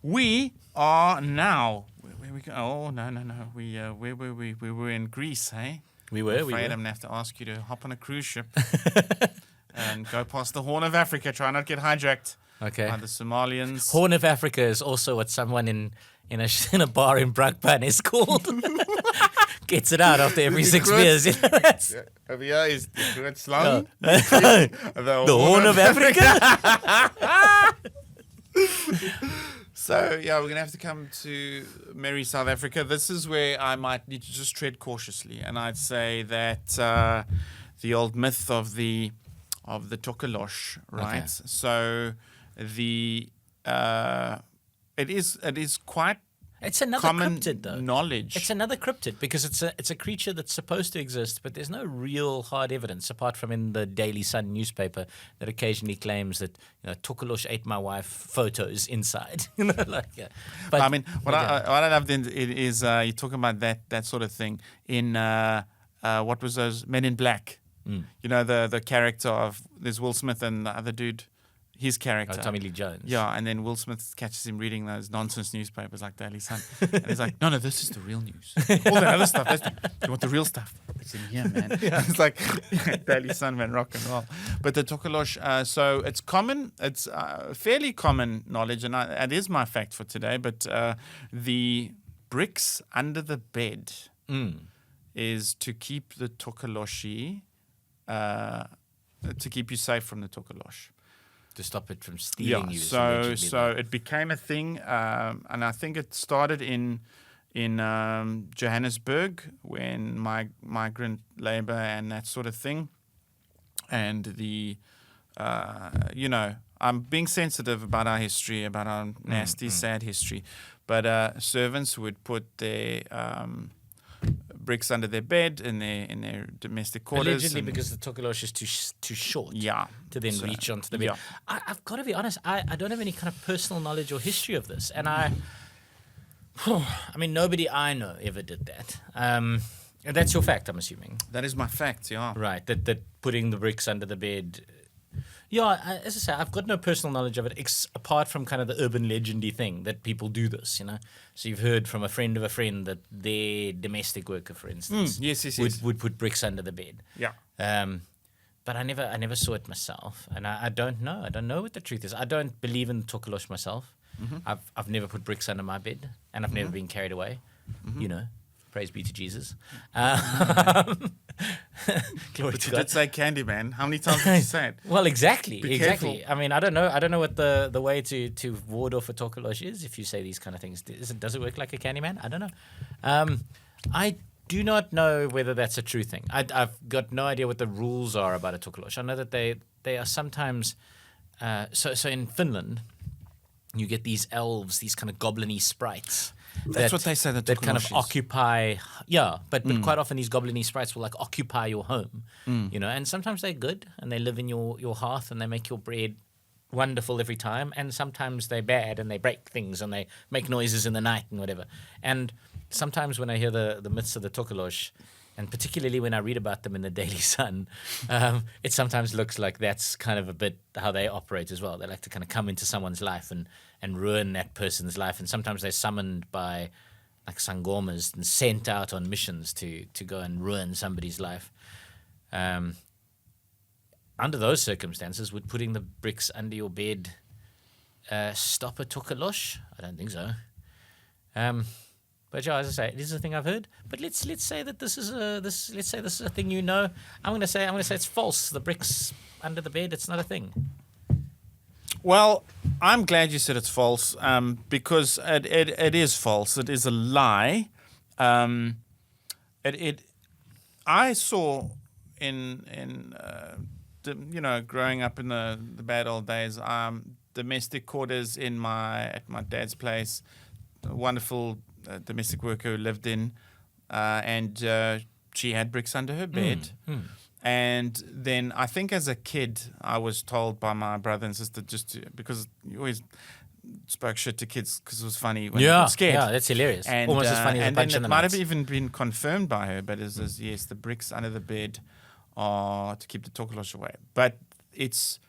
We are now. Where we go? Oh no. Where were we? We were in Greece, hey? We were. I'm afraid I'm gonna have to ask you to hop on a cruise ship and go past the Horn of Africa. Try not to get hijacked by the Somalians. Horn of Africa is also what someone in a bar in Brakpan is called. Gets it out after every 6 beers. Over here is the Groot Slang. The Horn of Africa. So, yeah, we're going to have to come to merry South Africa. This is where I might need to just tread cautiously. And I'd say that the old myth of the Tokolosi, right? Okay. So, it is quite It's another common cryptid, though. knowledge. It's another cryptid because it's a creature that's supposed to exist, but there's no real hard evidence apart from in the Daily Sun newspaper that occasionally claims that Tokolosi ate my wife photos inside. But I mean, what I loved is you're talking about that sort of thing in what was those Men in Black? You know, the character of there's Will Smith and the other dude. His character. Tommy Lee Jones. Yeah, and then Will Smith catches him reading those nonsense newspapers like Daily Sun. And he's like, no, this is the real news. All that other stuff, you want the real stuff. It's in here, man. It's like Daily Sun, man, rock and roll. But the Tokolosi, so it's common, it's fairly common knowledge, and it is my fact for today, but the bricks under the bed is to keep the Tokolosi, to keep you safe from the Tokolosi. To stop it from stealing you. So it became a thing, and I think it started in Johannesburg when migrant labor and that sort of thing, and I'm being sensitive about our history, about our nasty, sad history, but servants would put their bricks under their bed in their domestic quarters. Allegedly because the Tokolosi is too short to then reach onto the bed. Yeah. I've got to be honest, I don't have any kind of personal knowledge or history of this. And I mean, nobody I know ever did that. And that's your fact, I'm assuming. That is my fact, yeah. Right, that putting the bricks under the bed... Yeah, as I say, I've got no personal knowledge of it, apart from kind of the urban legendy thing that people do this, So you've heard from a friend of a friend that their domestic worker, for instance, would put bricks under the bed. Yeah. But I never saw it myself, and I don't know. I don't know what the truth is. I don't believe in Tokolosi myself. I've never put bricks under my bed, and I've never been carried away. Praise be to Jesus. Glory But to you God. did say Candyman. How many times did you say it? Well, exactly. Careful. I mean, I don't know what the way to ward off a Tokolosi is if you say these kind of things. Does it work like a Candyman? I don't know. I do not know whether that's a true thing. I've got no idea what the rules are about a Tokolosi. I know that they are sometimes so in Finland you get these elves, these kind of goblin-y sprites. That's what they say that kind of occupy, but quite often these goblin-y sprites will like occupy your home, and sometimes they're good and they live in your hearth and they make your bread wonderful every time, and sometimes they're bad and they break things and they make noises in the night and whatever. And sometimes when I hear the myths of the Tokolosi, and particularly when I read about them in the Daily Sun, it sometimes looks like that's kind of a bit how they operate as well. They like to kind of come into someone's life and ruin that person's life. And sometimes they're summoned by like sangomas and sent out on missions to go and ruin somebody's life. Under those circumstances, would putting the bricks under your bed stop a Tokolosi? I don't think so. But yeah, as I say, it is a thing I've heard. But let's say that this is a thing you know. I'm gonna say it's false. The bricks under the bed, it's not a thing. Well, I'm glad you said it's false, because it is false. It is a lie. I saw in growing up in the bad old days, domestic quarters at my dad's place. A wonderful domestic worker who lived in, and she had bricks under her bed. And then I think as a kid, I was told by my brother and sister because you always spoke shit to kids because it was funny when they were scared. Yeah, that's hilarious. And, almost as funny as a punch in the might nuts. have even been confirmed by her, but it says, yes, the bricks under the bed are to keep the Tokolosi away. But it's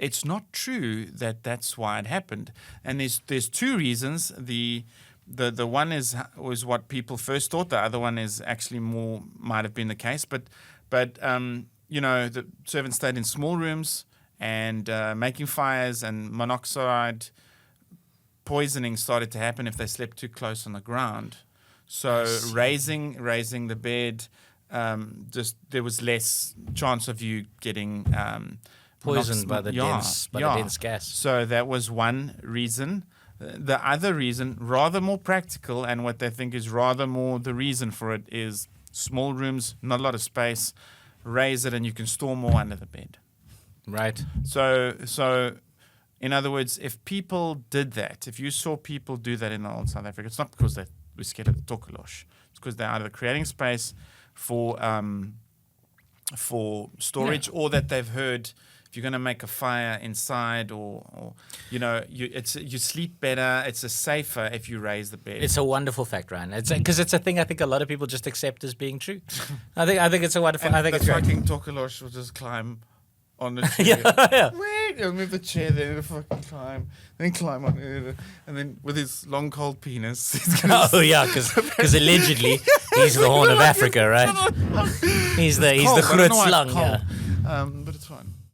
it's not true that that's why it happened. And there's two reasons. The one was what people first thought. The other one is actually might have been the case. But the servants stayed in small rooms and making fires, and monoxide poisoning started to happen if they slept too close on the ground. So raising the bed, just there was less chance of you getting poisoned by the dense gas. So that was one reason. The other reason, rather more practical, and what they think is rather more the reason for it, is small rooms, not a lot of space. Raise it, and you can store more under the bed. Right. So, in other words, if people did that, if you saw people do that in old South Africa, it's not because they were scared of the Tokolosi. It's because they're either creating space for storage, or that they've heard if you're going to make a fire inside, or you sleep better. It's safer if you raise the bed. It's a wonderful fact, Ryan. Because it's a thing I think a lot of people just accept as being true. I think it's a wonderful. And I think the it's great. fucking Tokolosi will just climb on the chair. Yeah. Wait, he'll move the chair, then he'll fucking climb on it, and then with his long cold penis, he's gonna because allegedly he's the Horn of Africa, right? He's the Groot Slang. Yeah.